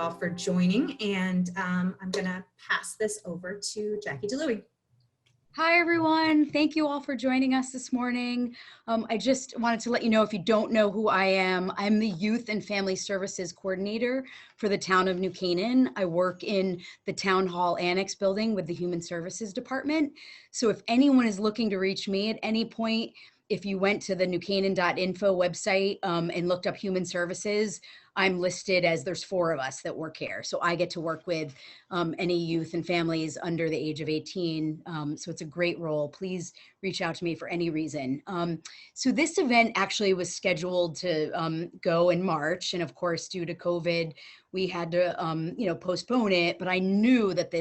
all for joining, and I'm going to pass this over to Jackie DeLuey. Hi, everyone. Thank you all for joining us this morning. I just wanted to let you know, if you don't know who I am, I'm the Youth and Family Services Coordinator for the town of New Canaan. I work in the Town Hall Annex building with the Human Services Department. So if anyone is looking to reach me at any point, if you went to the newcanaan.info website and looked up Human Services, I'm listed as there's 4 of us that work here. So I get to work with any youth and families under the age of 18. So it's a great role. Please reach out to me for any reason. So this event actually was scheduled to go in March. And of course, due to COVID, we had to postpone it. But I knew that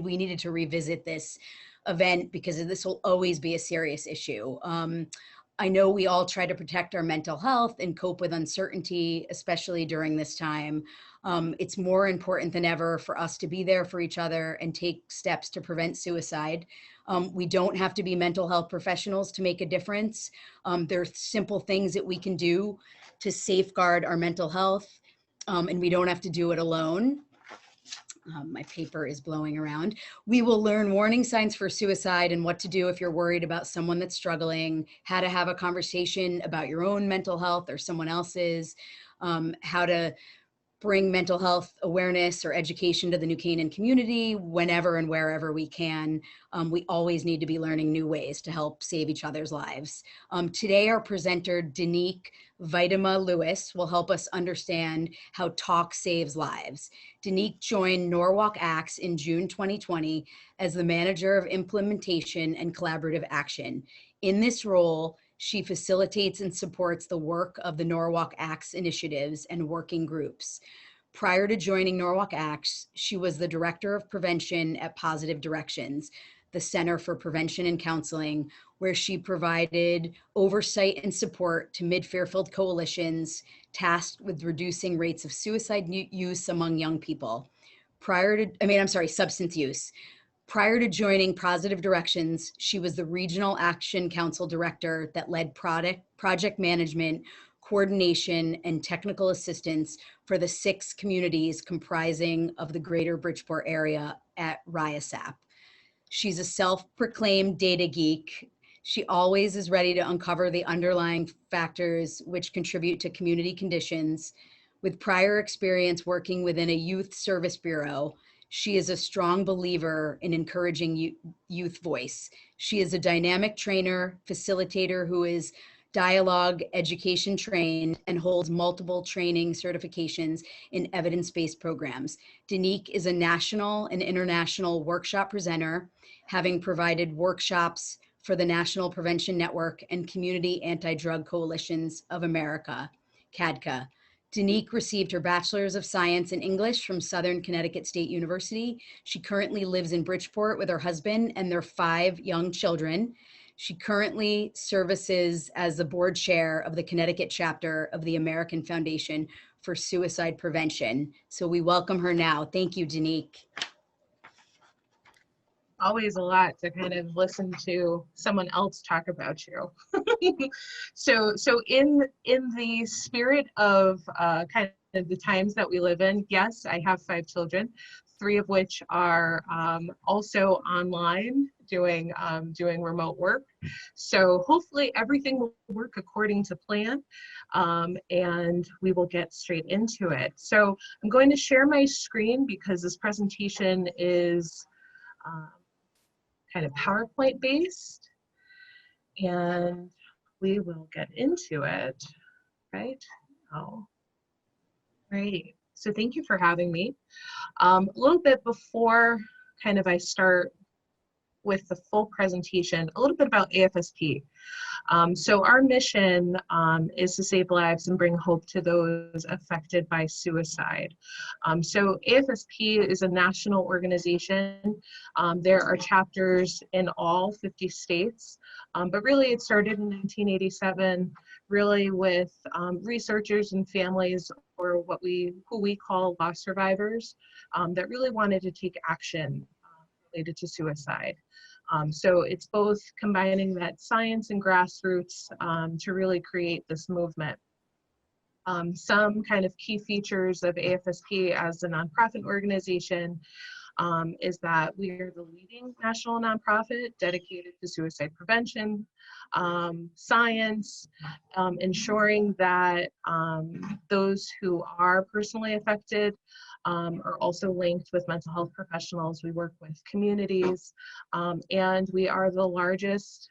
we needed to revisit this event because this will always be a serious issue. I know we all try to protect our mental health and cope with uncertainty, especially during this time. It's more important than ever for us to be there for each other and take steps to prevent suicide. We don't have to be mental health professionals to make a difference. There's simple things that we can do to safeguard our mental health, and we don't have to do it alone. My paper is blowing around. We will learn warning signs for suicide and what to do if you're worried about someone that's struggling, how to have a conversation about your own mental health or someone else's, how to bring mental health awareness or education to the New Canaan community whenever and wherever we can. We always need to be learning new ways to help save each other's lives. Today, our presenter, Denique Weidema-Lewis, will help us understand how talk saves lives. Denique joined Norwalk Acts in June 2020 as the Manager of Implementation and Collaborative Action. In this role, she facilitates and supports the work of the Norwalk Acts initiatives and working groups. Prior to joining Norwalk Acts, she was the Director of Prevention at Positive Directions, the Center for Prevention and Counseling, where she provided oversight and support to Mid-Fairfield coalitions tasked with reducing rates of suicide use among young people. Substance use. Prior to joining Positive Directions, she was the Regional Action Council Director that led project management, coordination, and technical assistance for the 6 communities comprising of the greater Bridgeport area at RIASAP. She's a self-proclaimed data geek. She always is ready to uncover the underlying factors which contribute to community conditions. With prior experience working within a youth service bureau, she is a strong believer in encouraging youth voice. She is a dynamic trainer, facilitator who is dialogue education trained and holds multiple training certifications in evidence-based programs. Denique is a national and international workshop presenter, having provided workshops for the National Prevention Network and Community Anti-Drug Coalitions of America, CADCA. Denique received her Bachelor's of Science in English from Southern Connecticut State University. She currently lives in Bridgeport with her husband and their 5 young children. She currently services as the board chair of the Connecticut chapter of the American Foundation for Suicide Prevention. So we welcome her now. Thank you, Denique. Always a lot to kind of listen to someone else talk about you. So in the spirit of kind of the times that we live in, yes, I have 5 children, 3 of which are also online doing remote work. So hopefully everything will work according to plan, and we will get straight into it. So I'm going to share my screen because this presentation is kind of PowerPoint based, and we will get into it, right? Right. So thank you for having me. A little bit before kind of I start with the full presentation, a little bit about AFSP. So our mission is to save lives and bring hope to those affected by suicide. So AFSP is a national organization. There are chapters in all 50 states, but really it started in 1987, really with researchers and families, or who we call loss survivors, that really wanted to take action related to suicide. So it's both combining that science and grassroots to really create this movement. Some kind of key features of AFSP as a nonprofit organization is that we are the leading national nonprofit dedicated to suicide prevention, science, ensuring that those who are personally affected are also linked with mental health professionals. We work with communities, and we are the largest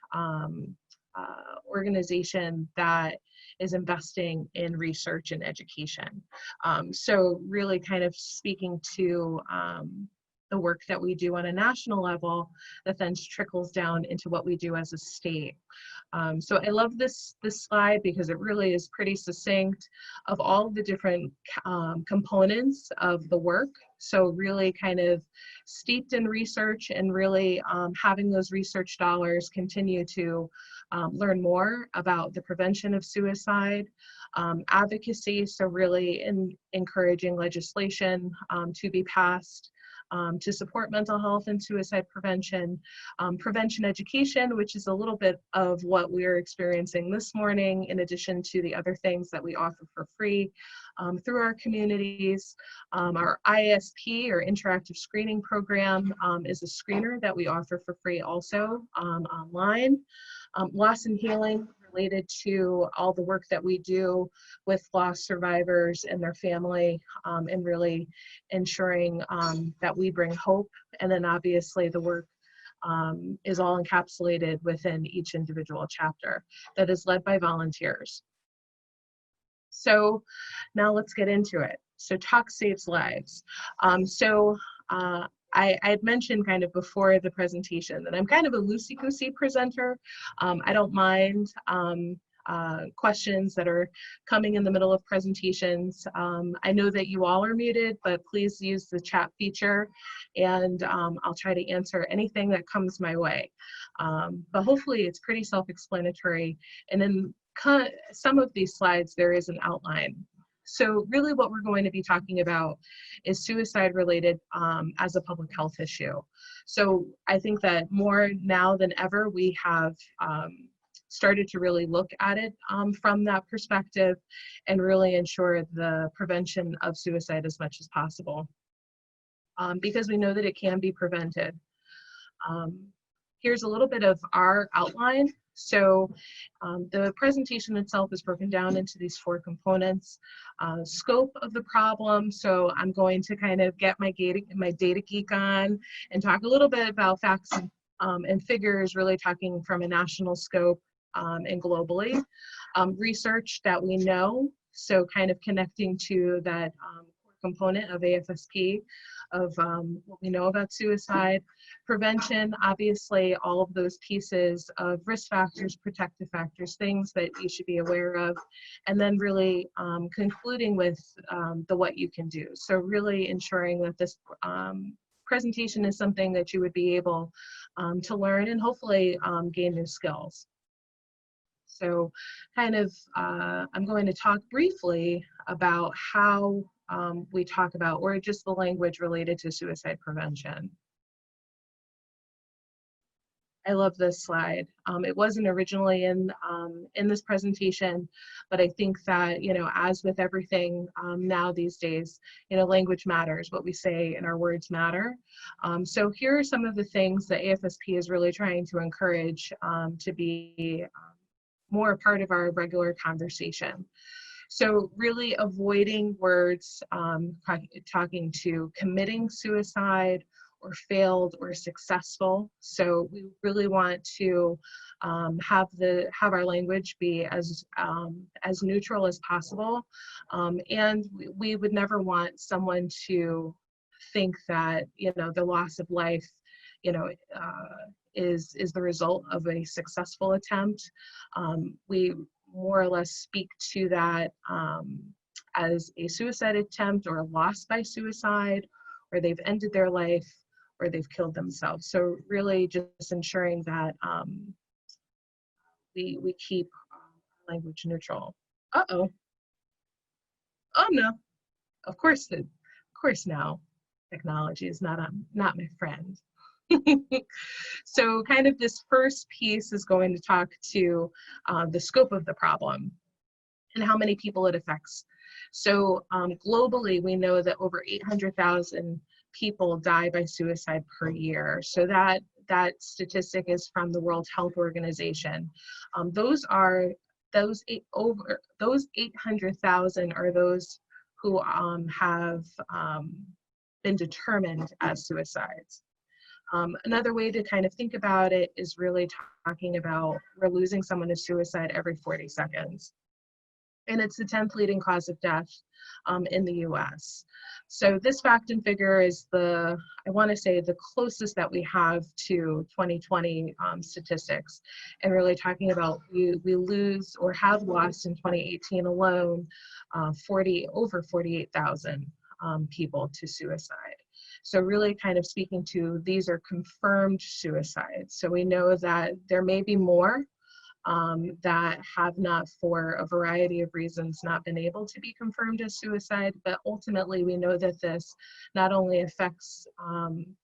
organization that is investing in research and education. So really kind of speaking to the work that we do on a national level that then trickles down into what we do as a state. So I love this slide because it really is pretty succinct of all the different components of the work. So really kind of steeped in research and really having those research dollars continue to learn more about the prevention of suicide, advocacy, so really encouraging legislation to be passed to support mental health and suicide prevention, prevention education, which is a little bit of what we're experiencing this morning, in addition to the other things that we offer for free through our communities. Our ISP, or interactive screening program, is a screener that we offer for free also online. Loss and healing, related to all the work that we do with loss survivors and their family, and really ensuring that we bring hope. And then obviously the work is all encapsulated within each individual chapter that is led by volunteers. So now let's get into it. So talk saves lives. I had mentioned kind of before the presentation that I'm kind of a loosey-goosey presenter. I don't mind questions that are coming in the middle of presentations. I know that you all are muted, but please use the chat feature, and I'll try to answer anything that comes my way. But hopefully it's pretty self-explanatory. And in some of these slides, there is an outline. So really what we're going to be talking about is suicide related as a public health issue. So I think that more now than ever, we have started to really look at it from that perspective and really ensure the prevention of suicide as much as possible, because we know that it can be prevented. Here's a little bit of our outline. So the presentation itself is broken down into these 4 components. Scope of the problem. So I'm going to kind of get my data geek on and talk a little bit about facts and figures, really talking from a national scope and globally. Research that we know, so kind of connecting to that component of AFSP, of what we know about suicide. Prevention, obviously all of those pieces of risk factors, protective factors, things that you should be aware of, and then really concluding with the what you can do. So really ensuring that this presentation is something that you would be able to learn and hopefully gain new skills. So kind of, I'm going to talk briefly about how we talk about, or just the language related to suicide prevention. I love this slide. It wasn't originally in this presentation, but I think that, you know, as with everything now these days, you know, language matters. What we say and our words matter. So here are some of the things that AFSP is really trying to encourage to be more a part of our regular conversation. So really avoiding words talking to committing suicide or failed or successful. So we really want to have our language be as neutral as possible. And we would never want someone to think that, you know, the loss of life, you know, is the result of a successful attempt. We more or less speak to that as a suicide attempt or a loss by suicide, or they've ended their life, or they've killed themselves. So really just ensuring that we keep language neutral. Uh-oh. Oh no. Of course now technology is not my friend. So kind of this first piece is going to talk to the scope of the problem. and how many people it affects. So globally, we know that over 800,000 people die by suicide per year. So that statistic is from the World Health Organization. Those 800,000 are those who have been determined as suicides. Another way to kind of think about it is really talking about we're losing someone to suicide every 40 seconds. And it's the 10th leading cause of death in the US. So this fact and figure is I want to say, the closest that we have to 2020 statistics, and really talking about we lose or have lost in 2018 alone over 48,000 people to suicide. So really kind of speaking to, these are confirmed suicides. So we know that there may be more that have not, for a variety of reasons, not been able to be confirmed as suicide, but ultimately we know that this not only affects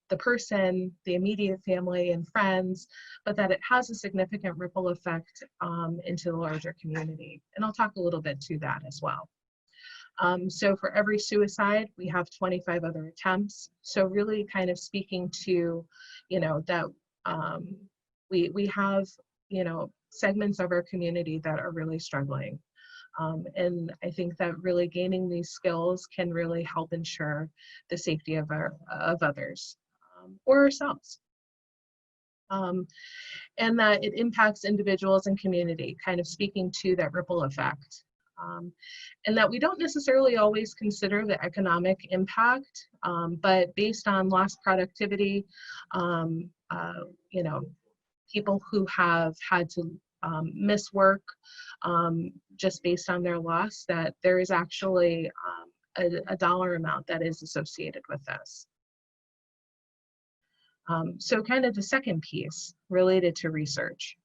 the person, the immediate family and friends, but that it has a significant ripple effect into the larger community. And I'll talk a little bit to that as well. So for every suicide, we have 25 other attempts. So really kind of speaking to, that we have, segments of our community that are really struggling. And I think that really gaining these skills can really help ensure the safety of others or ourselves. And that it impacts individuals and community, kind of speaking to that ripple effect. And that we don't necessarily always consider the economic impact, but based on lost productivity, people who have had to miss work just based on their loss, that there is actually a dollar amount that is associated with this. So kind of the second piece related to research.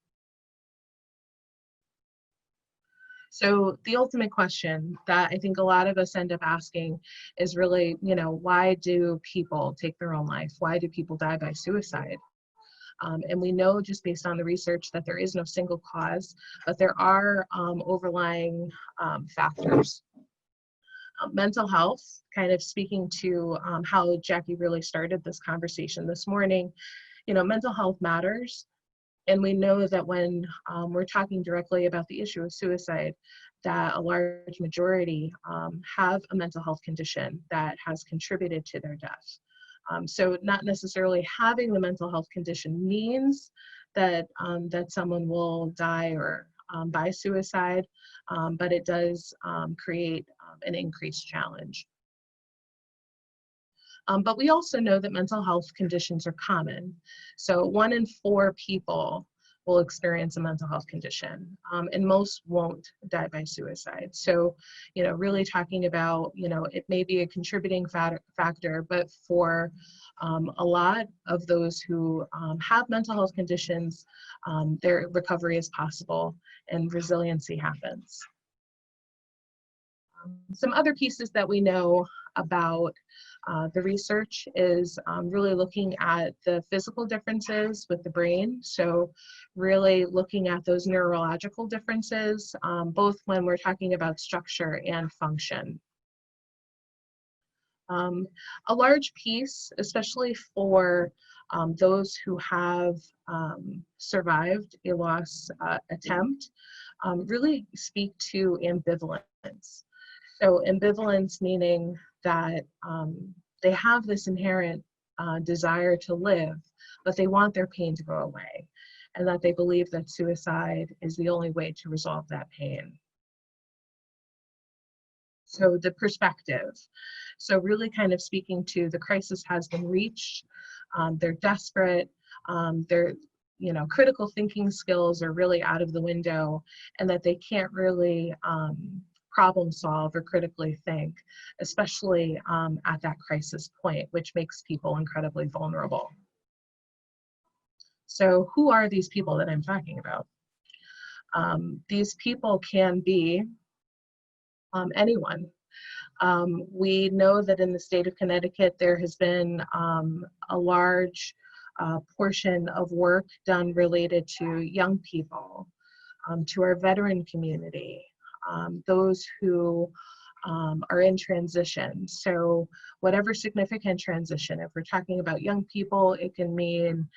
So the ultimate question that I think a lot of us end up asking is really, why do people take their own life? Why do people die by suicide? And we know just based on the research that there is no single cause, but there are overlying factors. Mental health, kind of speaking to how Jackie really started this conversation this morning, mental health matters. And we know that when we're talking directly about the issue of suicide, that a large majority have a mental health condition that has contributed to their death. So not necessarily having the mental health condition means that that someone will die or by suicide, but it does create an increased challenge. But we also know that mental health conditions are common. So 1 in 4 people will experience a mental health condition, and most won't die by suicide. So, really talking about, it may be a contributing factor, but for a lot of those who have mental health conditions, their recovery is possible and resiliency happens. Some other pieces that we know about the research is really looking at the physical differences with the brain. So really looking at those neurological differences, both when we're talking about structure and function. A large piece, especially for those who have survived a loss attempt, really speak to ambivalence. So ambivalence meaning that they have this inherent desire to live, but they want their pain to go away, and that they believe that suicide is the only way to resolve that pain. So the perspective. So really kind of speaking to the crisis has been reached, they're desperate, their critical thinking skills are really out of the window, and that they can't really problem solve or critically think, especially at that crisis point, which makes people incredibly vulnerable. So who are these people that I'm talking about? These people can be anyone. We know that in the state of Connecticut, there has been a large portion of work done related to young people, to our veteran community, those who are in transition. So whatever significant transition, if we're talking about young people, it can mean,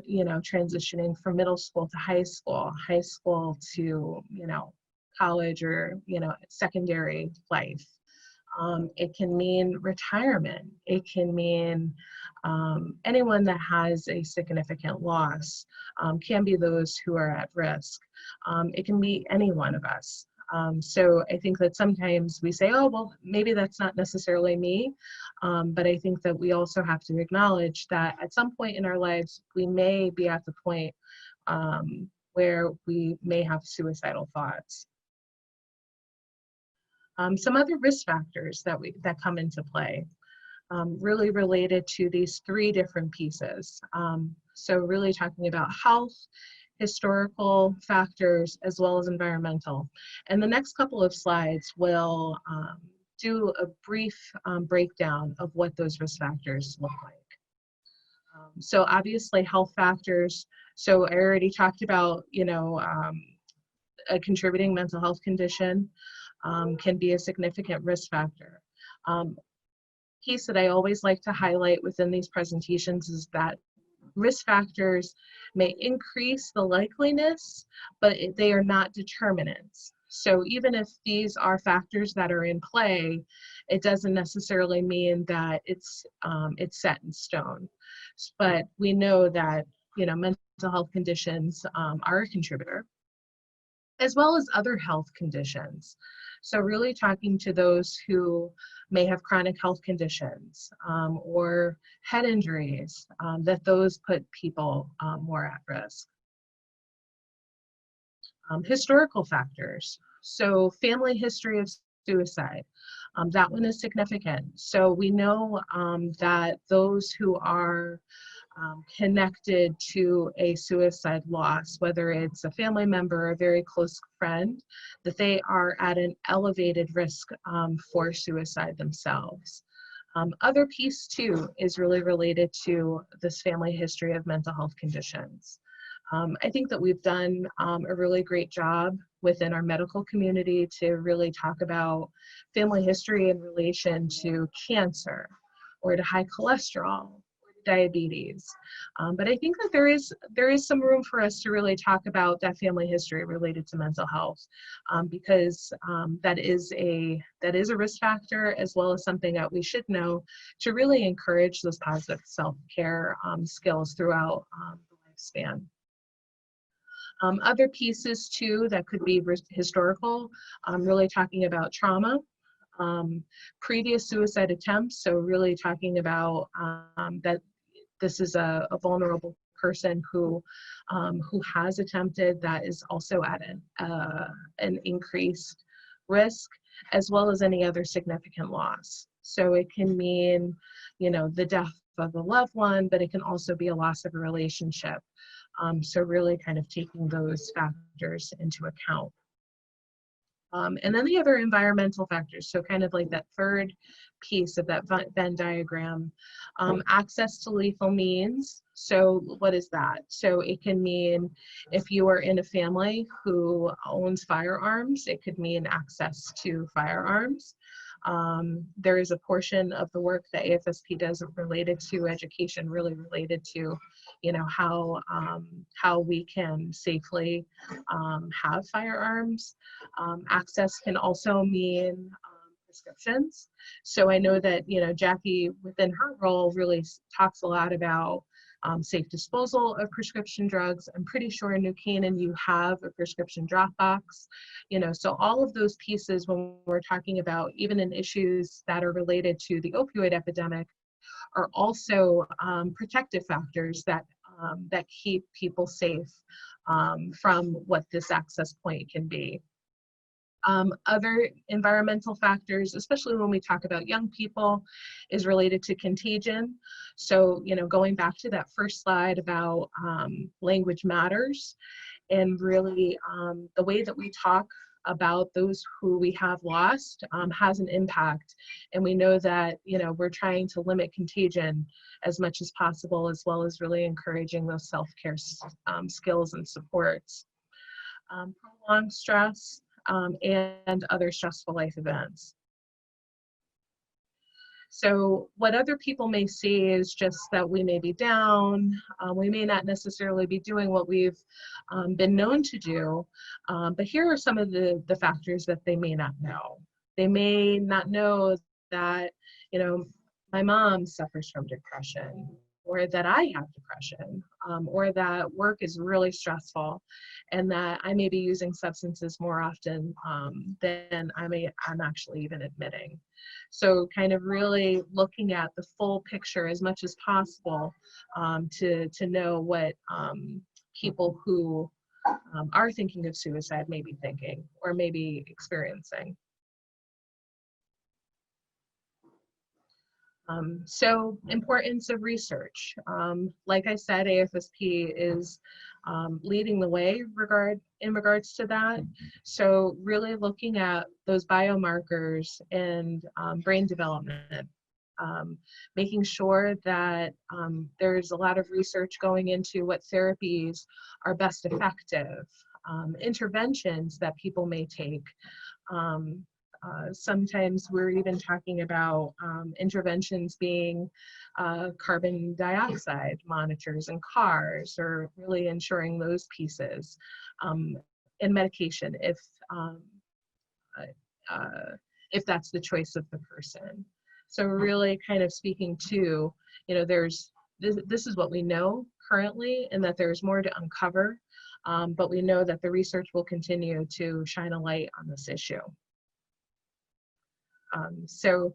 you know, transitioning from middle school to high school to, you know, college or, you know, secondary life. It can mean retirement. It can mean anyone that has a significant loss, can be those who are at risk. It can be any one of us. So I think that sometimes we say, oh, well, maybe that's not necessarily me. But I think that we also have to acknowledge that at some point in our lives, we may be at the point where we may have suicidal thoughts. Some other risk factors that come into play, really related to these three different pieces. So really talking about health, historical factors, as well as environmental. And the next couple of slides will do a brief breakdown of what those risk factors look like. So obviously health factors. So I already talked about, you know, a contributing mental health condition can be a significant risk factor. Piece that I always like to highlight within these presentations is that risk factors may increase the likeliness, but they are not determinants. So even if these are factors that are in play, it doesn't necessarily mean that it's set in stone. But we know that, you know, mental health conditions are a contributor, as well as other health conditions. So really talking to those who may have chronic health conditions or head injuries, that those put people more at risk. Historical factors. So family history of suicide. That one is significant. So we know that those who are connected to a suicide loss, whether it's a family member or a very close friend, that they are at an elevated risk for suicide themselves. Other piece too is really related to this family history of mental health conditions. I think that we've done a really great job within our medical community to really talk about family history in relation to cancer or to high cholesterol, diabetes. But I think that there is some room for us to really talk about that family history related to mental health, because that is a risk factor, as well as something that we should know to really encourage those positive self-care skills throughout the lifespan. Other pieces too that could be historical, really talking about trauma. Previous suicide attempts, so really talking about that this is a vulnerable person who has attempted, that is also at an increased risk, as well as any other significant loss. So it can mean, you know, the death of a loved one, but it can also be a loss of a relationship. So really kind of taking those factors into account. And then the other environmental factors, so kind of like that third piece of that Venn diagram, access to lethal means. So what is that? So it can mean if you are in a family who owns firearms, it could mean access to firearms. There is a portion of the work that AFSP does related to education, really related to, you know, how we can safely have firearms. Access can also mean prescriptions. So I know that, you know, Jackie within her role really talks a lot about safe disposal of prescription drugs. I'm pretty sure in New Canaan you have a prescription drop box. You know, so all of those pieces, when we're talking about even in issues that are related to the opioid epidemic, are also protective factors that that keep people safe from what this access point can be. Other environmental factors, especially when we talk about young people, is related to contagion. So, you know, going back to that first slide about language matters, and really the way that we talk about those who we have lost has an impact. And we know that, you know, we're trying to limit contagion as much as possible, as well as really encouraging those self-care skills and supports. Prolonged stress. and other stressful life events. So what other people may see is just that we may be down, we may not necessarily be doing what we've been known to do, but here are some of the factors that they may not know. They may not know that, you know, my mom suffers from depression, or that I have depression, or that work is really stressful, and that I may be using substances more often than I'm actually even admitting. So kind of really looking at the full picture as much as possible to know what people who are thinking of suicide may be thinking or may be experiencing. So importance of research. Like I said, AFSP is leading the way in regards to that. So really looking at those biomarkers and brain development, making sure that there's a lot of research going into what therapies are best effective, interventions that people may take. Sometimes we're even talking about interventions being carbon dioxide monitors in cars, or really ensuring those pieces, and medication if that's the choice of the person. So really kind of speaking to, you know, this is what we know currently, and that there's more to uncover, but we know that the research will continue to shine a light on this issue. So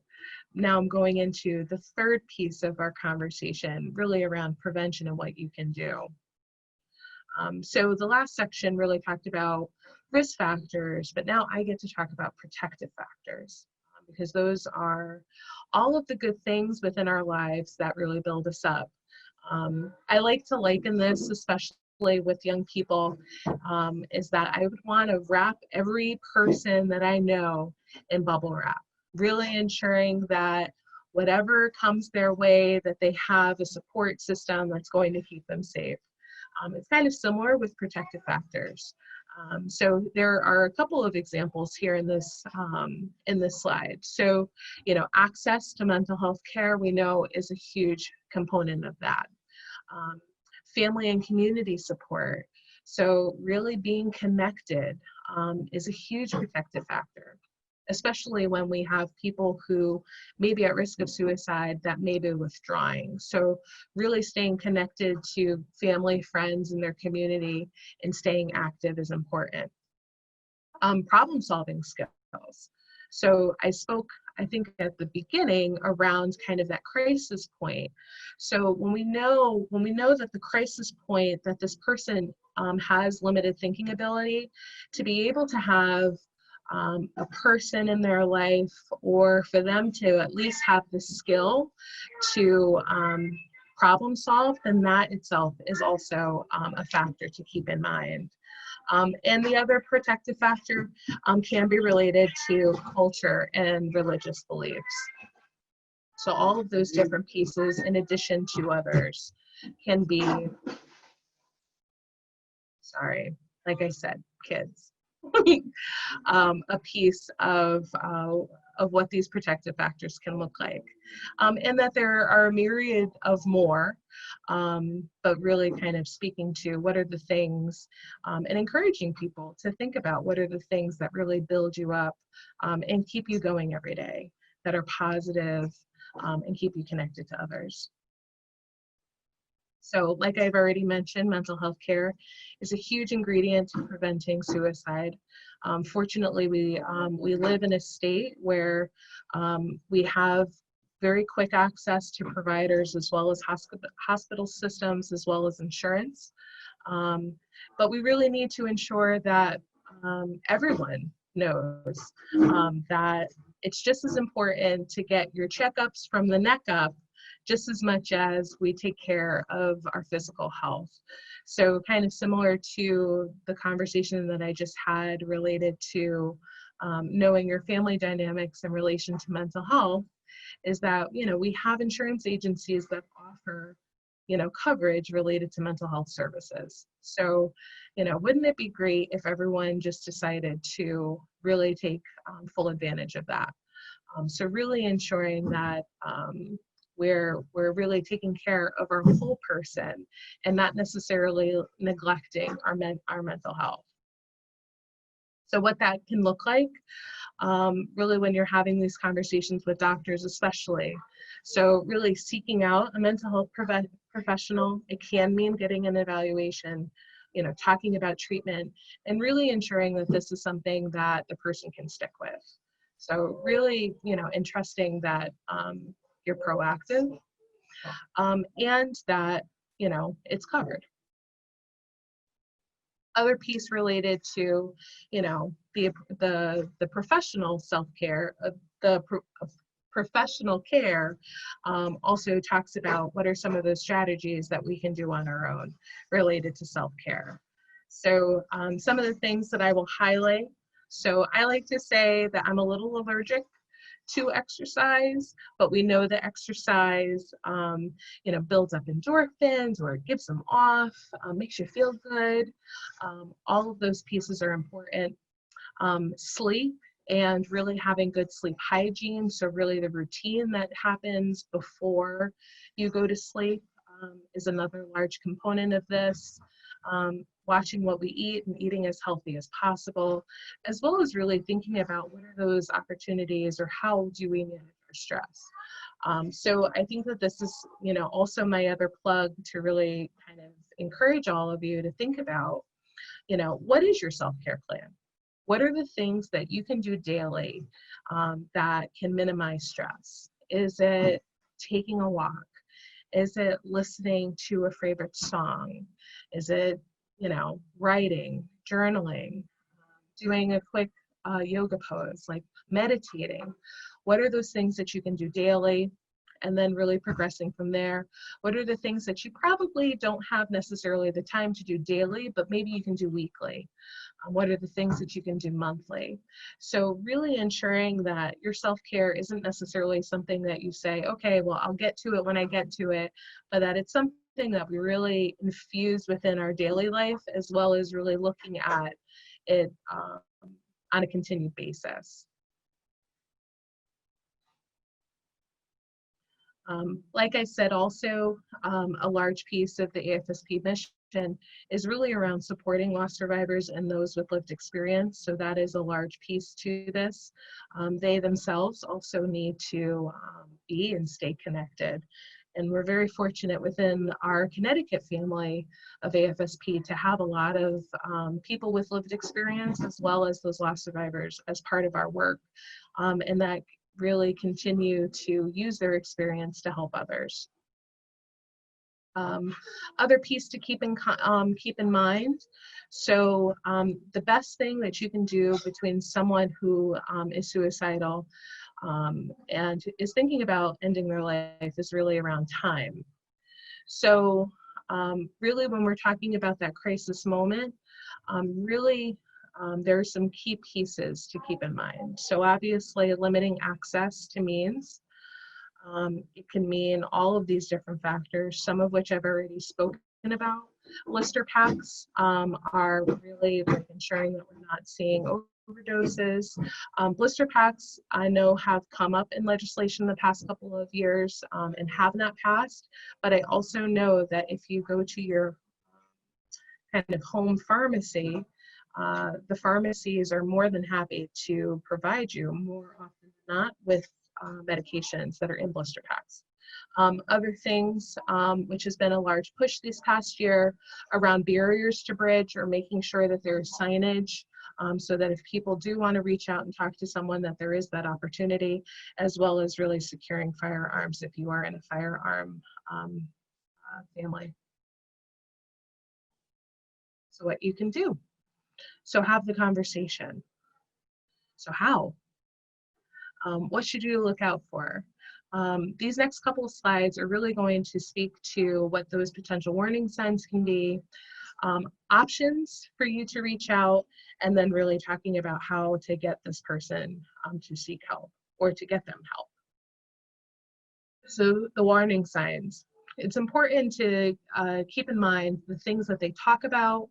now I'm going into the third piece of our conversation, really around prevention and what you can do. So the last section really talked about risk factors, but now I get to talk about protective factors, because those are all of the good things within our lives that really build us up. I like to liken this, especially with young people, is that I would want to wrap every person that I know in bubble wrap, really ensuring that whatever comes their way, that they have a support system that's going to keep them safe. It's kind of similar with protective factors. So there are a couple of examples here in this slide. So, you know, access to mental health care, we know, is a huge component of that. Family and community support. So really being connected is a huge protective factor, especially when we have people who may be at risk of suicide that may be withdrawing. So really staying connected to family, friends, and their community and staying active is important. Problem-solving skills. So I spoke, I think, at the beginning around kind of that crisis point. So when we know that the crisis point, that this person has limited thinking ability, to be able to have a person in their life, or for them to at least have the skill to problem solve, then that itself is also a factor to keep in mind. And the other protective factor can be related to culture and religious beliefs. So all of those different pieces, in addition to others, can be, sorry, like I said, kids. A piece of what these protective factors can look like, and that there are a myriad of more, but really kind of speaking to what are the things, and encouraging people to think about what are the things that really build you up and keep you going every day, that are positive, and keep you connected to others. So like I've already mentioned, mental health care is a huge ingredient to preventing suicide. Fortunately, we live in a state where we have very quick access to providers, as well as hospital systems, as well as insurance. But we really need to ensure that everyone knows that it's just as important to get your checkups from the neck up, just as much as we take care of our physical health. So kind of similar to the conversation that I just had related to knowing your family dynamics in relation to mental health, is that, you know, we have insurance agencies that offer coverage related to mental health services. So, wouldn't it be great if everyone just decided to really take full advantage of that? So really ensuring that we're really taking care of our whole person and not necessarily neglecting our mental health. So what that can look like, really when you're having these conversations with doctors especially. So really seeking out a mental health professional. It can mean getting an evaluation, talking about treatment, and really ensuring that this is something that the person can stick with. So really, entrusting that you're proactive and that, it's covered. Other piece related to, the professional self-care, professional care also talks about what are some of those strategies that we can do on our own related to self-care. So some of the things that I will highlight. So I like to say that I'm a little allergic to exercise, but we know that exercise, builds up endorphins or it gives them off, makes you feel good. All of those pieces are important. Sleep and really having good sleep hygiene. So really the routine that happens before you go to sleep is another large component of this. Watching what we eat and eating as healthy as possible, as well as really thinking about what are those opportunities or how do we manage our stress. So I think that this is, also my other plug to really kind of encourage all of you to think about, what is your self-care plan? What are the things that you can do daily that can minimize stress? Is it taking a walk? Is it listening to a favorite song? Is it writing, journaling, doing a quick yoga pose, like meditating? What are those things that you can do daily? And then really progressing from there. What are the things that you probably don't have necessarily the time to do daily, but maybe you can do weekly? What are the things that you can do monthly? So really ensuring that your self-care isn't necessarily something that you say, okay, well, I'll get to it when I get to it, but that it's something that we really infuse within our daily life, as well as really looking at it on a continued basis. Like I said, also a large piece of the AFSP mission is really around supporting loss survivors and those with lived experience. So that is a large piece to this. They themselves also need to be and stay connected. And we're very fortunate within our Connecticut family of AFSP to have a lot of people with lived experience, as well as those loss survivors as part of our work. And that really continue to use their experience to help others. Other piece to keep in mind. So the best thing that you can do between someone who is suicidal and is thinking about ending their life is really around time. So really when we're talking about that crisis moment, there are some key pieces to keep in mind. So obviously limiting access to means. It can mean all of these different factors, some of which I've already spoken about. Blister packs are really like ensuring that we're not seeing overdoses. Blister packs I know have come up in legislation the past couple of years and have not passed, but I also know that if you go to your kind of home pharmacy, the pharmacies are more than happy to provide you more often than not with medications that are in blister packs. Other things, which has been a large push this past year around barriers to bridge, or making sure that there's signage so that if people do want to reach out and talk to someone, that there is that opportunity, as well as really securing firearms if you are in a firearm family. So what you can do. So have the conversation. So how? What should you look out for? These next couple of slides are really going to speak to what those potential warning signs can be, options for you to reach out, and then really talking about how to get this person to seek help or to get them help. So the warning signs. it's important to keep in mind the things that they talk about,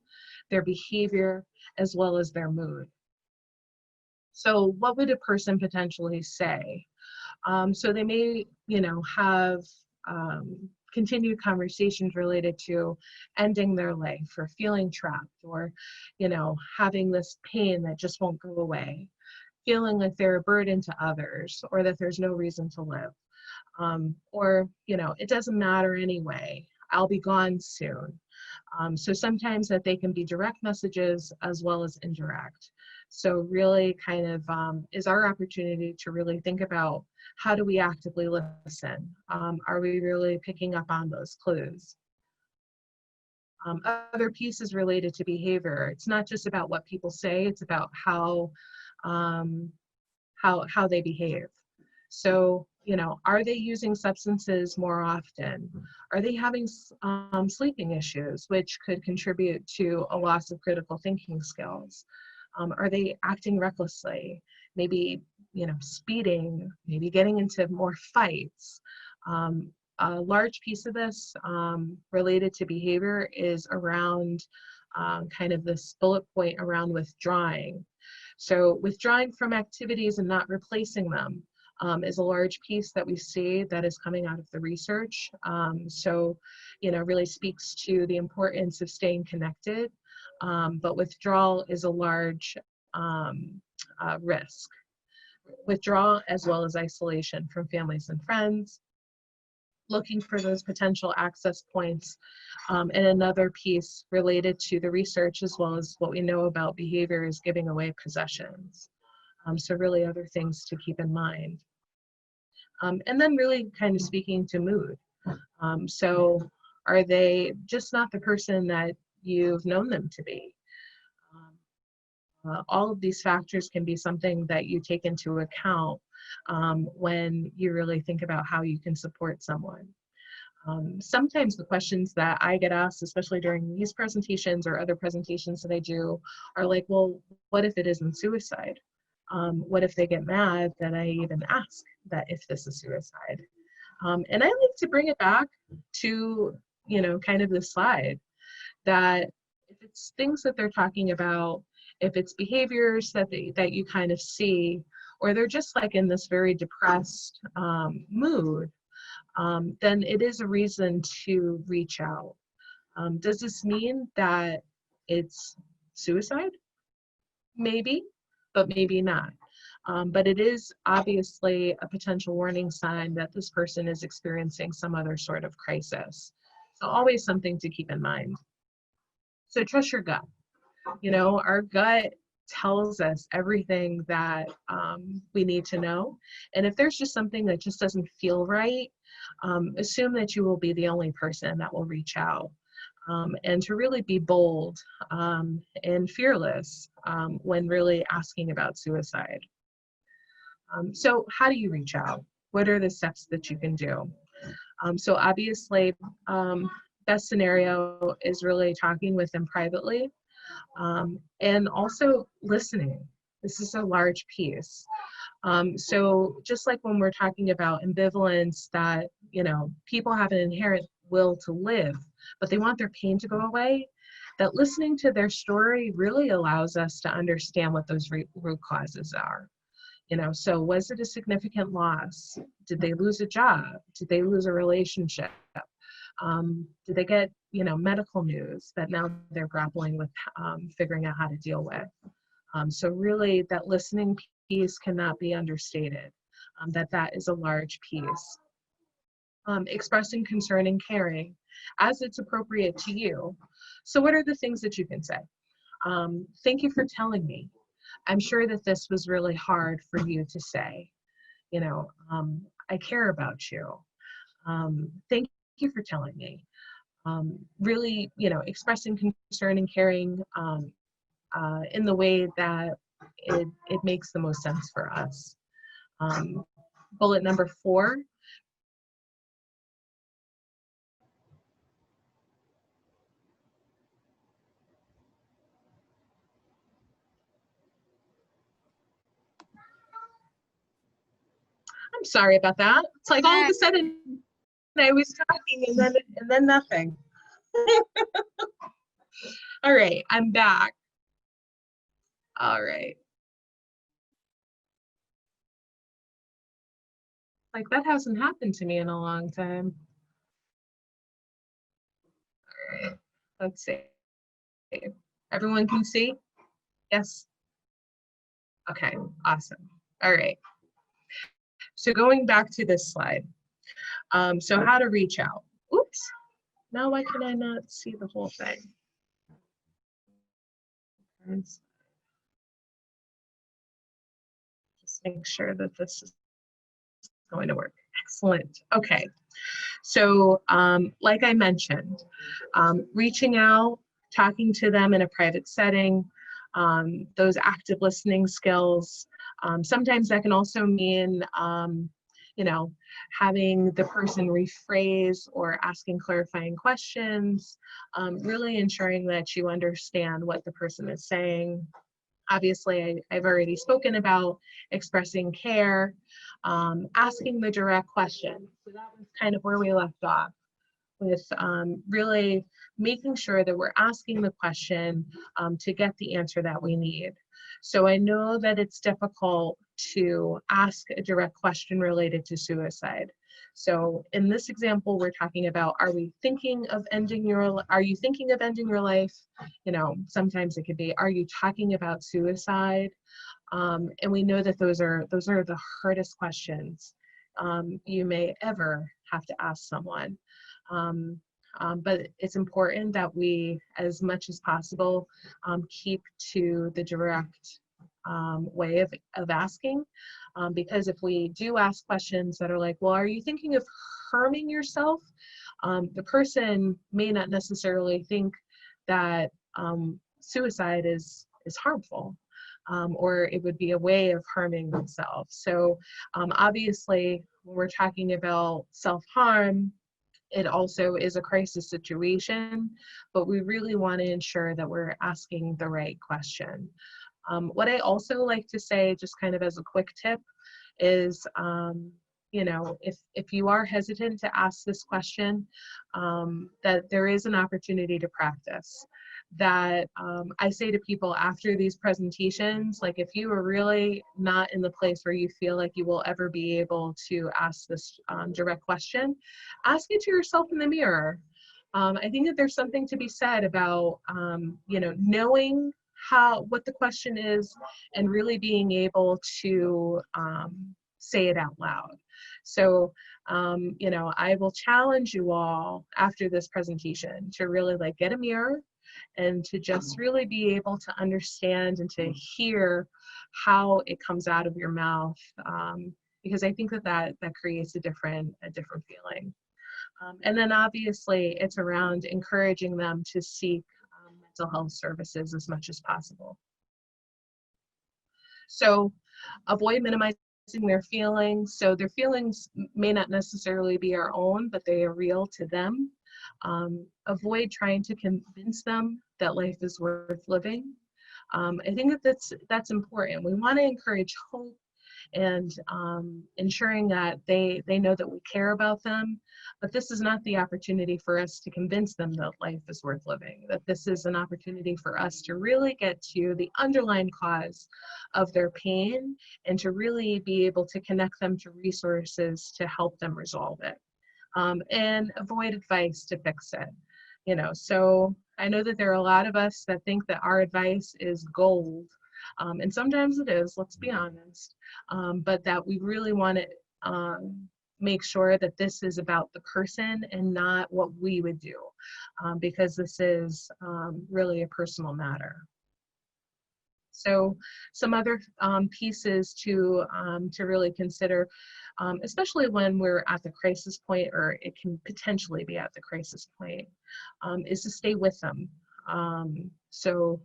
their behavior, as well as their mood. So what would a person potentially say? So they may, have continued conversations related to ending their life or feeling trapped or, having this pain that just won't go away, feeling like they're a burden to others or that there's no reason to live. Or, it doesn't matter anyway, I'll be gone soon. So sometimes that they can be direct messages as well as indirect. So really kind of is our opportunity to really think about, how do we actively listen? Are we really picking up on those clues? Other pieces related to behavior, it's not just about what people say, it's about how they behave. So, are they using substances more often? Are they having sleeping issues, which could contribute to a loss of critical thinking skills? Are they acting recklessly? Maybe, speeding, maybe getting into more fights. A large piece of this related to behavior is around kind of this bullet point around withdrawing. So withdrawing from activities and not replacing them is a large piece that we see that is coming out of the research. So, really speaks to the importance of staying connected, but withdrawal is a large risk. Withdrawal as well as isolation from families and friends, looking for those potential access points, and another piece related to the research as well as what we know about behavior is giving away possessions. So really other things to keep in mind. And then really kind of speaking to mood. So are they just not the person that you've known them to be? All of these factors can be something that you take into account when you really think about how you can support someone. Sometimes the questions that I get asked, especially during these presentations or other presentations that I do, are like, well, what if it isn't suicide? What if they get mad that I even ask that if this is suicide? And I like to bring it back to, kind of this slide, that if it's things that they're talking about, if it's behaviors that you kind of see, or they're just like in this very depressed mood, then it is a reason to reach out. Does this mean that it's suicide? Maybe, but maybe not. But it is obviously a potential warning sign that this person is experiencing some other sort of crisis. So always something to keep in mind. So trust your gut. Our gut tells us everything that we need to know. And if there's just something that just doesn't feel right, assume that you will be the only person that will reach out. And to really be bold and fearless when really asking about suicide. So how do you reach out? What are the steps that you can do? So obviously, best scenario is really talking with them privately, and also listening. This is a large piece. So just like when we're talking about ambivalence, that, people have an inherent will to live, but they want their pain to go away, that listening to their story really allows us to understand what those root causes are. So was it a significant loss? Did they lose a job? Did they lose a relationship? Did they get, medical news that now they're grappling with figuring out how to deal with? So really that listening piece cannot be understated, that is a large piece. Expressing concern and caring as it's appropriate to you. So what are the things that you can say? Thank you for telling me. I'm sure that this was really hard for you to say. I care about you. Thank you for telling me. Really, expressing concern and caring in the way that it makes the most sense for us. Bullet number 4. I'm sorry about that. It's like all of a sudden I was talking and then nothing. All right, I'm back. All right. Like that hasn't happened to me in a long time. All right, let's see. Everyone can see? Yes. Okay, awesome. All right. So going back to this slide. So how to reach out. Oops. Now why can I not see the whole thing? Just make sure that this is going to work. Excellent. Okay. So like I mentioned, reaching out, talking to them in a private setting, those active listening skills. Sometimes that can also mean, you know, having the person rephrase or asking clarifying questions, really ensuring that you understand what the person is saying. Obviously, I've already spoken about expressing care, asking the direct question. So that was kind of where we left off, with really making sure that we're asking the question to get the answer that we need. So I know that it's difficult to ask a direct question related to suicide. So in this example, we're talking about, are you thinking of ending your life? You know, sometimes it could be, are you talking about suicide? And we know that those are the hardest questions you may ever have to ask someone. But it's important that we, as much as possible, keep to the direct way of asking, because if we do ask questions that are like, well, are you thinking of harming yourself? The person may not necessarily think that suicide is harmful, or it would be a way of harming themselves. So obviously, when we're talking about self-harm, it also is a crisis situation, but we really want to ensure that we're asking the right question. What I also like to say, just kind of as a quick tip, is you know, if you are hesitant to ask this question, that there is an opportunity to practice. That I say to people after these presentations, like if you are really not in the place where you feel like you will ever be able to ask this direct question, ask it to yourself in the mirror. I think that there's something to be said about you know, knowing what the question is and really being able to say it out loud. So you know, I will challenge you all after this presentation to really like get a mirror and to just really be able to understand and to hear how it comes out of your mouth, because I think that creates a different feeling. And then obviously it's around encouraging them to seek mental health services as much as possible. So avoid minimizing their feelings. So their feelings may not necessarily be our own, but they are real to them. Avoid trying to convince them that life is worth living. I think that's important. We want to encourage hope and ensuring that they know that we care about them, but this is not the opportunity for us to convince them that life is worth living, that this is an opportunity for us to really get to the underlying cause of their pain and to really be able to connect them to resources to help them resolve it, and avoid advice to fix it. You know, so I know that there are a lot of us that think that our advice is gold, and sometimes it is, let's be honest, but that we really want to make sure that this is about the person and not what we would do, because this is really a personal matter. So some other pieces to really consider, especially when we're at the crisis point, or it can potentially be at the crisis point, is to stay with them. So,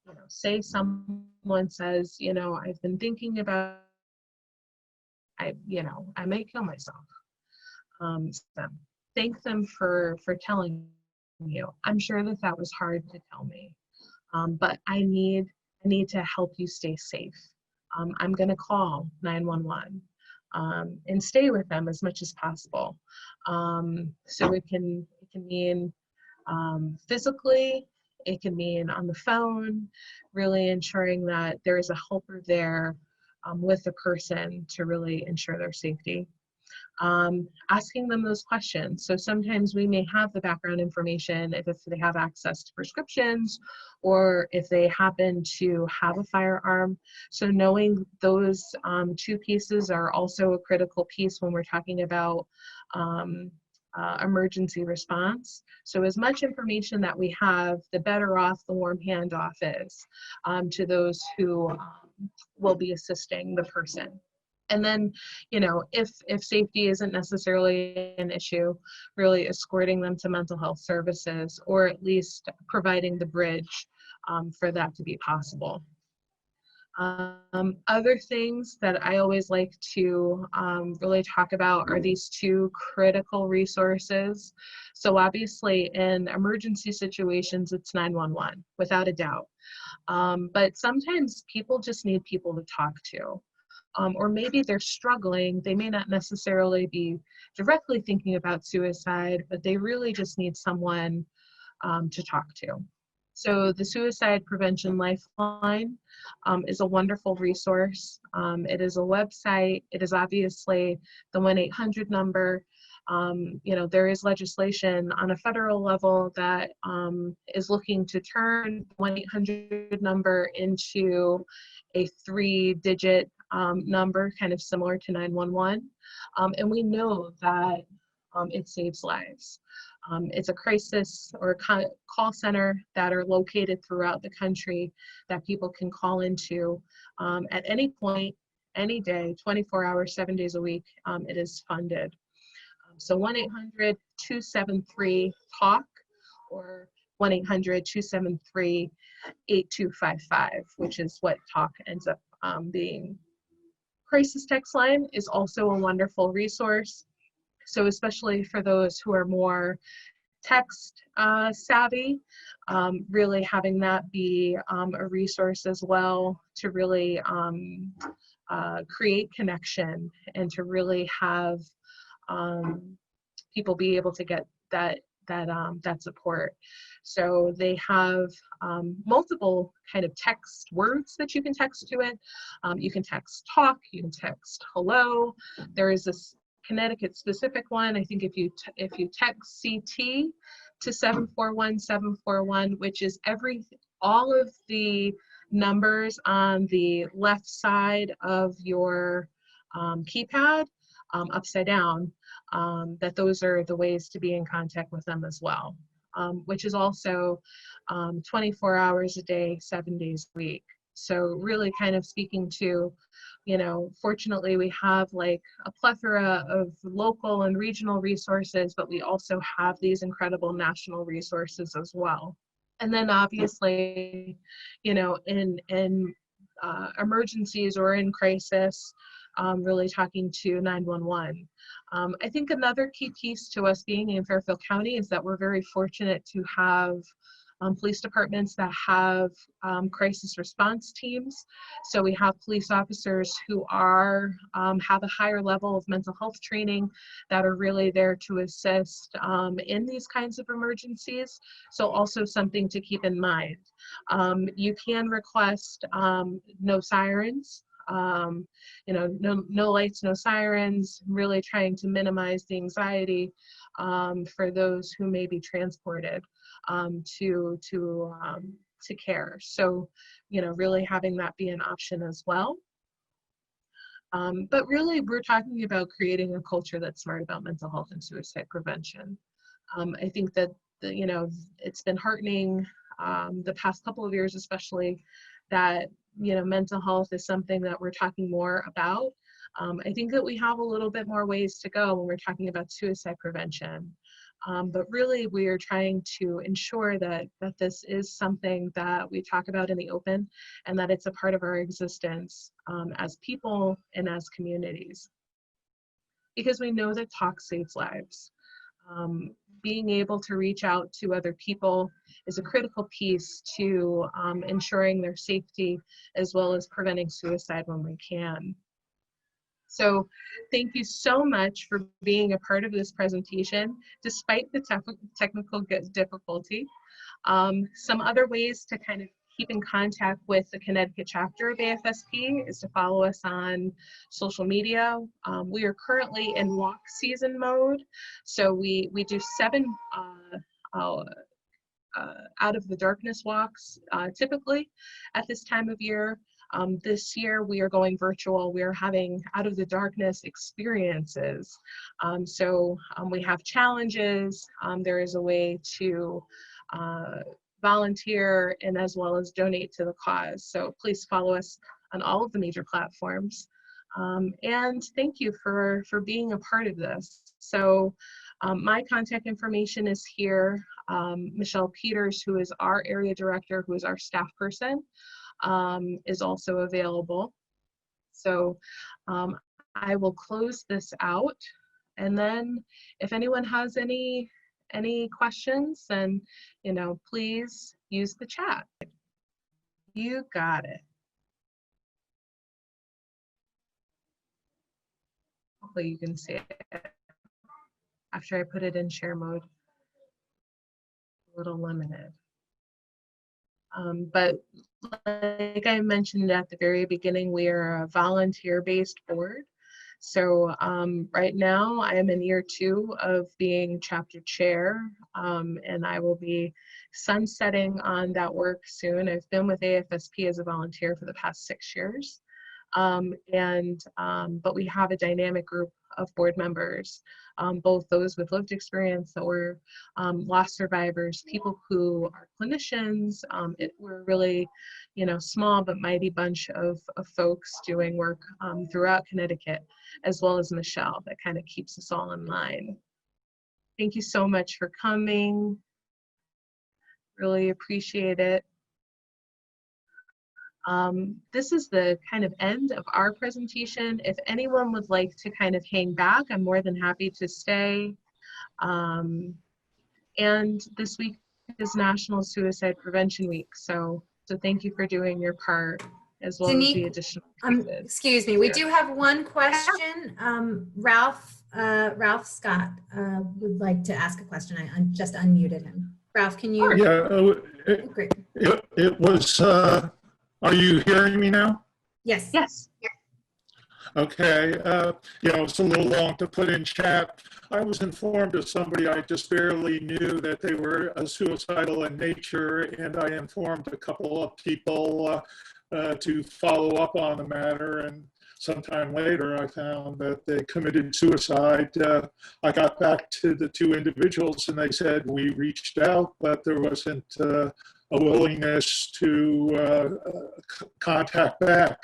you know, say someone says, you know, I've been thinking about, you know, I might kill myself. So thank them for telling you. I'm sure that was hard to tell me, but I need to help you stay safe. I'm going to call 911. and stay with them as much as possible. So it can mean physically, it can mean on the phone, really ensuring that there is a helper there with the person to really ensure their safety. Asking them those questions. So sometimes we may have the background information if they have access to prescriptions or if they happen to have a firearm. So knowing those two pieces are also a critical piece when we're talking about emergency response. So as much information that we have, the better off the warm handoff is to those who will be assisting the person. And then, you know, if safety isn't necessarily an issue, really escorting them to mental health services, or at least providing the bridge for that to be possible. Other things that I always like to really talk about are these two critical resources. So obviously in emergency situations, it's 911, without a doubt. But sometimes people just need people to talk to. Or maybe they're struggling. They may not necessarily be directly thinking about suicide, but they really just need someone to talk to. So the Suicide Prevention Lifeline is a wonderful resource. It is a website. It is obviously the 1-800 number. You know, there is legislation on a federal level that is looking to turn 1-800 number into a 3-digit number, kind of similar to 911. And we know that it saves lives. It's a crisis or a call center that are located throughout the country that people can call into at any point, any day, 24 hours, 7 days a week. It is funded. So 1-800-273-TALK or 1-800-273-8255, which is what TALK ends up being. Crisis text line is also a wonderful resource. So especially for those who are more text savvy, really having that be a resource as well to really create connection and to really have people be able to get that support. So they have multiple kind of text words that you can text to it. You can text talk, you can text hello. There is this Connecticut specific one. I think if you text CT to 741-741, which is all of the numbers on the left side of your keypad upside down, that those are the ways to be in contact with them as well, which is also 24 hours a day, 7 days a week. So really kind of speaking to, you know, fortunately we have like a plethora of local and regional resources, but we also have these incredible national resources as well. And then obviously, you know, in emergencies or in crisis, really talking to 911. I think another key piece to us being in Fairfield County is that we're very fortunate to have police departments that have crisis response teams. So we have police officers who are have a higher level of mental health training that are really there to assist in these kinds of emergencies. So also something to keep in mind. You can request no sirens. You know, no lights, no sirens, really trying to minimize the anxiety for those who may be transported to care. So, you know, really having that be an option as well. But really, we're talking about creating a culture that's smart about mental health and suicide prevention. I think that, you know, it's been heartening the past couple of years, especially, that, you know, mental health is something that we're talking more about. I think that we have a little bit more ways to go when we're talking about suicide prevention. But really, we are trying to ensure that this is something that we talk about in the open and that it's a part of our existence as people and as communities. Because we know that talk saves lives. Being able to reach out to other people is a critical piece to ensuring their safety as well as preventing suicide when we can. So thank you so much for being a part of this presentation, despite the technical difficulty. Some other ways to kind of keep in contact with the Connecticut chapter of AFSP is to follow us on social media. We are currently in walk season mode. So we do 7 out of the darkness walks typically at this time of year. This year we are going virtual. We are having out of the darkness experiences. We have challenges. There is a way to volunteer and as well as donate to the cause. So please follow us on all of the major platforms. And thank you for being a part of this. So my contact information is here. Michelle Peters, who is our area director, who is our staff person, is also available. So I will close this out. And then if anyone has any questions, then, please use the chat. You got it. Hopefully you can see it after I put it in share mode. A little limited. But like I mentioned at the very beginning, we are a volunteer-based board. So right now I am in year 2 of being chapter chair, and I will be sunsetting on that work soon. I've been with AFSP as a volunteer for the past 6 years. But we have a dynamic group of board members, both those with lived experience or loss survivors, people who are clinicians. We're really, small but mighty bunch of folks doing work throughout Connecticut, as well as Michelle, that kind of keeps us all in line. Thank you so much for coming. Really appreciate it. This is the kind of end of our presentation. If anyone would like to kind of hang back, I'm more than happy to stay. And this week is National Suicide Prevention Week. So thank you for doing your part, as well as the additional pieces. Excuse me, we do have one question. Ralph Scott would like to ask a question. I just unmuted him. Ralph, can you? Yeah, Great. it was, are you hearing me now? Yes. Yes. Okay, it's a little long to put in chat. I was informed of somebody I just barely knew that they were suicidal in nature, and I informed a couple of people to follow up on the matter, and sometime later I found that they committed suicide. I got back to the 2 individuals and they said, we reached out, but there wasn't a willingness to contact back.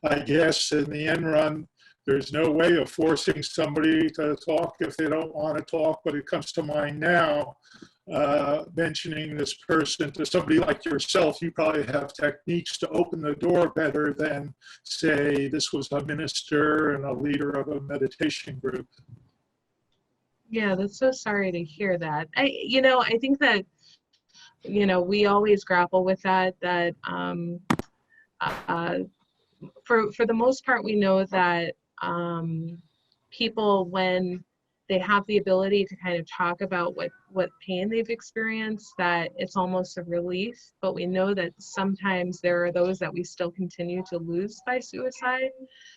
I guess in the end run, there's no way of forcing somebody to talk if they don't want to talk, but it comes to mind now, mentioning this person to somebody like yourself. You probably have techniques to open the door better than, say, this was a minister and a leader of a meditation group. Yeah, that's so sorry to hear that. I think that, we always grapple with that for the most part, we know that people, when they have the ability to kind of talk about what pain they've experienced, that it's almost a relief. But we know that sometimes there are those that we still continue to lose by suicide,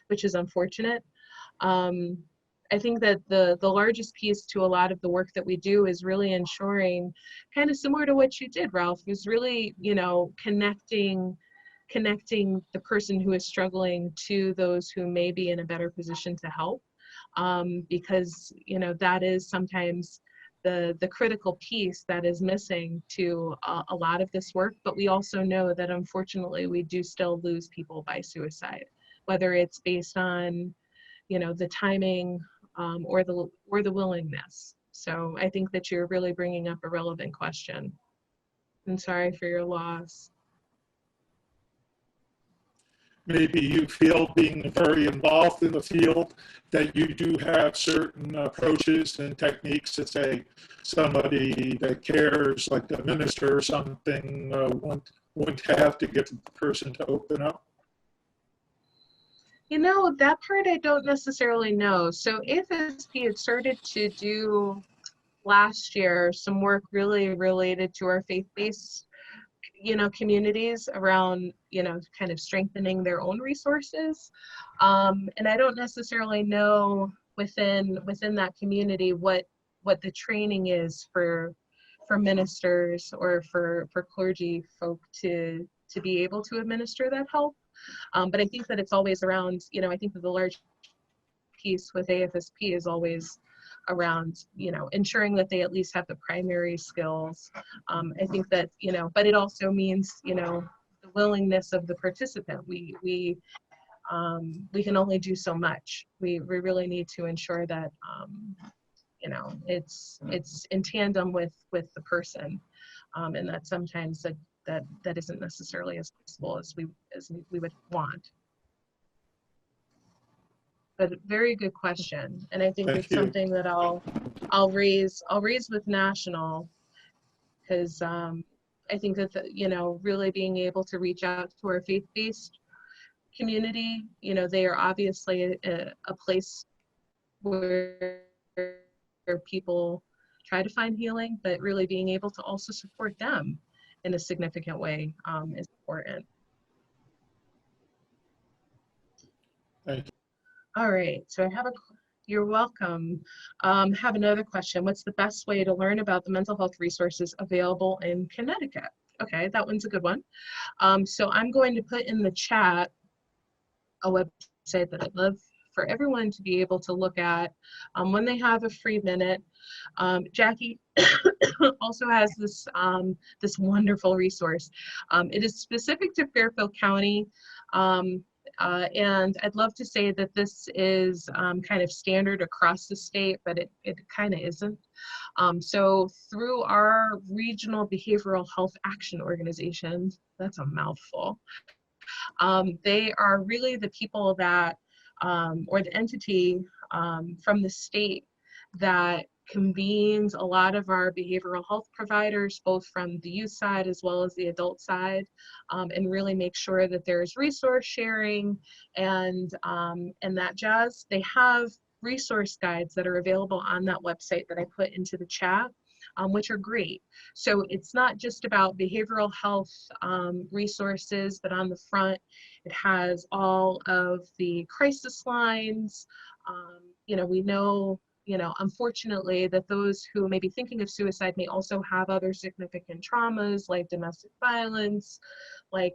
which is unfortunate. I think that the largest piece to a lot of the work that we do is really ensuring, kind of similar to what you did, Ralph, is really, connecting the person who is struggling to those who may be in a better position to help. Because, that is sometimes the critical piece that is missing to a lot of this work. But we also know that unfortunately we do still lose people by suicide, whether it's based on, the timing or the willingness. So I think that you're really bringing up a relevant question. I'm sorry for your loss. Maybe you feel, being very involved in the field, that you do have certain approaches and techniques that, say, somebody that cares, like a minister or something, wouldn't have to get the person to open up. You know, that part I don't necessarily know. So AFSP had started to do last year some work really related to our faith-based, communities around, kind of strengthening their own resources. And I don't necessarily know within that community what the training is for ministers or for clergy folk to be able to administer that help. But I think that it's always around, I think that the large piece with AFSP is always around, ensuring that they at least have the primary skills. I think that, but it also means, the willingness of the participant. We can only do so much. We really need to ensure that, it's in tandem with the person, and that sometimes that isn't necessarily as possible as we would want. But very good question, and I think Thank it's you. something that I'll raise with National, because I think that really being able to reach out to our faith-based community, they are obviously a place where people try to find healing, but really being able to also support them in a significant way is important. Thank you. All right, so you're welcome. Have another question. What's the best way to learn about the mental health resources available in Connecticut? Okay, that one's a good one. So I'm going to put in the chat a website that I'd love for everyone to be able to look at when they have a free minute. Jackie also has this wonderful resource. It is specific to Fairfield County. And I'd love to say that this is kind of standard across the state, but it kind of isn't. So through our regional behavioral health action organization, that's a mouthful, they are really the people that, or the entity from the state that convenes a lot of our behavioral health providers, both from the youth side as well as the adult side, and really make sure that there's resource sharing and that jazz. They have resource guides that are available on that website that I put into the chat, which are great. So it's not just about behavioral health resources, but on the front, it has all of the crisis lines. We know, unfortunately, that those who may be thinking of suicide may also have other significant traumas like domestic violence, like,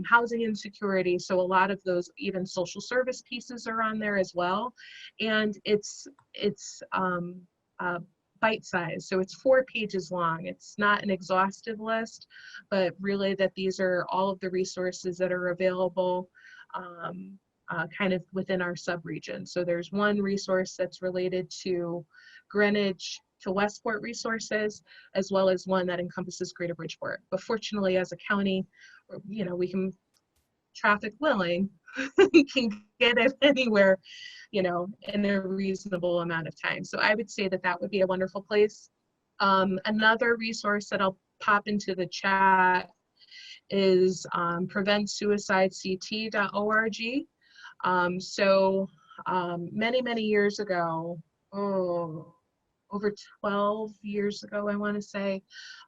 housing insecurity. So a lot of those, even social service pieces are on there as well. And it's bite-sized, so it's 4 pages long. It's not an exhaustive list, but really that these are all of the resources that are available kind of within our sub-region. So there's one resource that's related to Greenwich to Westport resources, as well as one that encompasses Greater Bridgeport. But fortunately, as a county, we can, traffic willing, can get it anywhere, in a reasonable amount of time. So I would say that would be a wonderful place. Another resource that I'll pop into the chat is preventsuicidect.org. Many years ago, over 12 years ago, I want to say,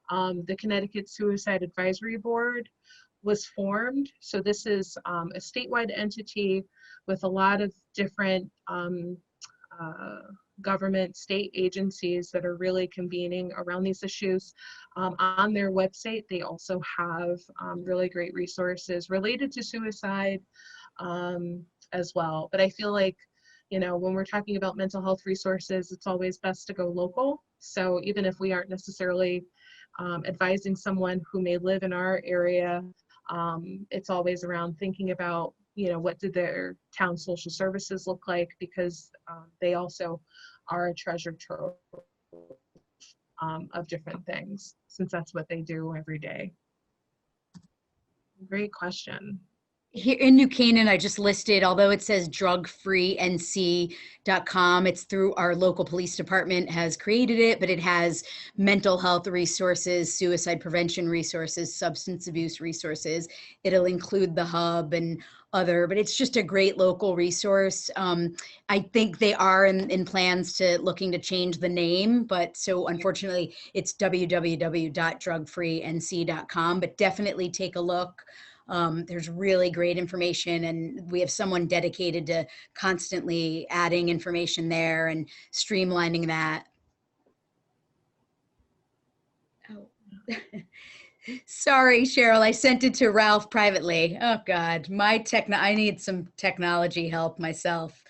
the Connecticut Suicide Advisory Board was formed. So this is a statewide entity with a lot of different government, state agencies that are really convening around these issues. On their website, they also have really great resources related to suicide as well. But I feel like, when we're talking about mental health resources, it's always best to go local. So even if we aren't necessarily advising someone who may live in our area, it's always around thinking about, what did their town social services look like, because they also are a treasure trove of different things, since that's what they do every day. Great question. Here in New Canaan, I just listed, although it says drugfreenc.com, it's through our local police department has created it, but it has mental health resources, suicide prevention resources, substance abuse resources. It'll include the hub and other, but it's just a great local resource. I think they are in plans to looking to change the name, but so unfortunately it's www.drugfreenc.com, but definitely take a look. There's really great information, and we have someone dedicated to constantly adding information there and streamlining that. Oh. Sorry, Cheryl, I sent it to Ralph privately. Oh God, I need some technology help myself.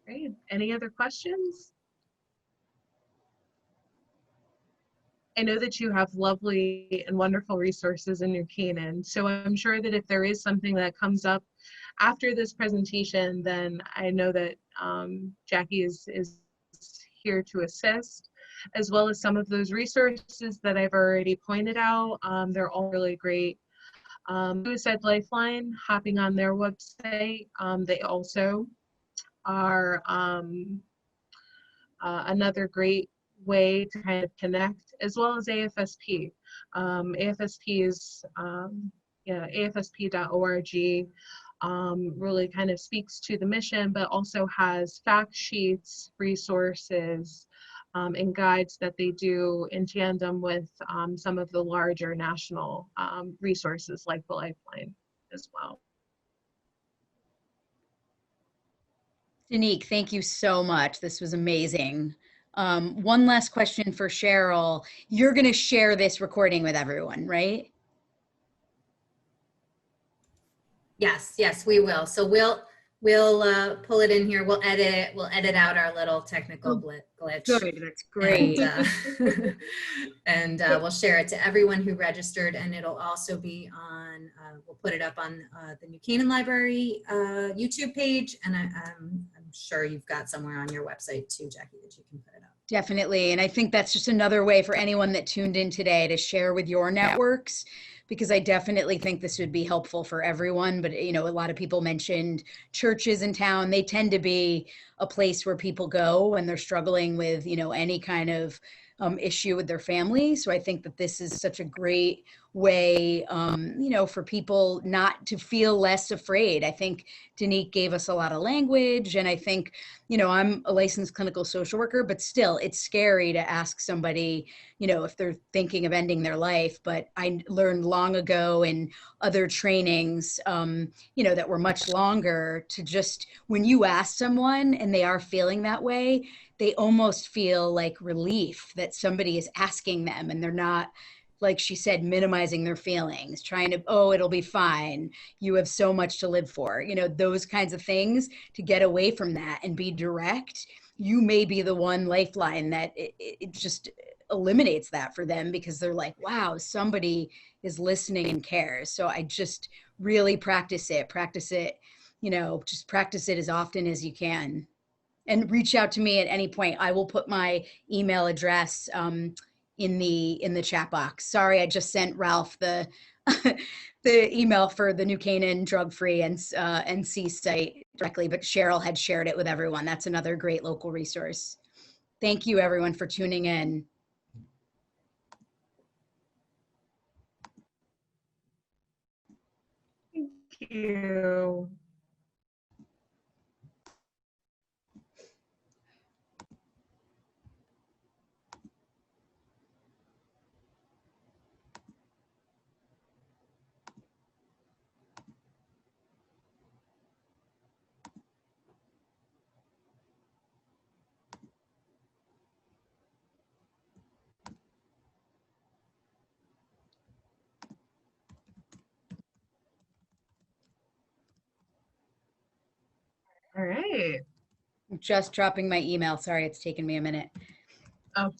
Great. Any other questions? I know that you have lovely and wonderful resources in New Canaan, so I'm sure that if there is something that comes up after this presentation, then I know that Jackie is here to assist, as well as some of those resources that I've already pointed out. They're all really great. Suicide Lifeline, hopping on their website, they also are another great way to kind of connect, as well as AFSP. AFSP is afsp.org, really kind of speaks to the mission, but also has fact sheets, resources, and guides that they do in tandem with some of the larger national resources like the Lifeline as well. Denique, thank you so much. This was amazing. One last question for Cheryl. You're going to share this recording with everyone, right? Yes, yes, we will. So we'll pull it in here. We'll edit it. We'll edit out our little technical glitch. Good, that's great. And we'll share it to everyone who registered, and it'll also be on, we'll put it up on the New Canaan Library YouTube page, and I'm sure you've got somewhere on your website too, Jackie, that you can put it up. Definitely, and I think that's just another way for anyone that tuned in today to share with your networks, because I definitely think this would be helpful for everyone. But, you know, a lot of people mentioned churches in town. They tend to be a place where people go when they're struggling with, you know, any kind of issue with their family. So I think that this is such a great way, you know, for people not to feel less afraid. I think Denique gave us a lot of language, and I think, you know, I'm a licensed clinical social worker, but still it's scary to ask somebody, you know, if they're thinking of ending their life. But I learned long ago in other trainings, you know, that were much longer, to just, when you ask someone and they are feeling that way, they almost feel like relief that somebody is asking them, and they're not, like she said, minimizing their feelings, trying to, oh, it'll be fine, you have so much to live for, you know, those kinds of things. To get away from that and be direct, you may be the one lifeline that it just eliminates that for them, because they're like, wow, somebody is listening and cares. So I just really practice it, you know, just practice it as often as you can. And reach out to me at any point. I will put my email address in the chat box. Sorry, I just sent Ralph the the email for the New Canaan drug-free and NC site directly, but Cheryl had shared it with everyone. That's another great local resource. Thank you, everyone, for tuning in. Thank you. All right. I'm just dropping my email. Sorry, it's taken me a minute. Oh,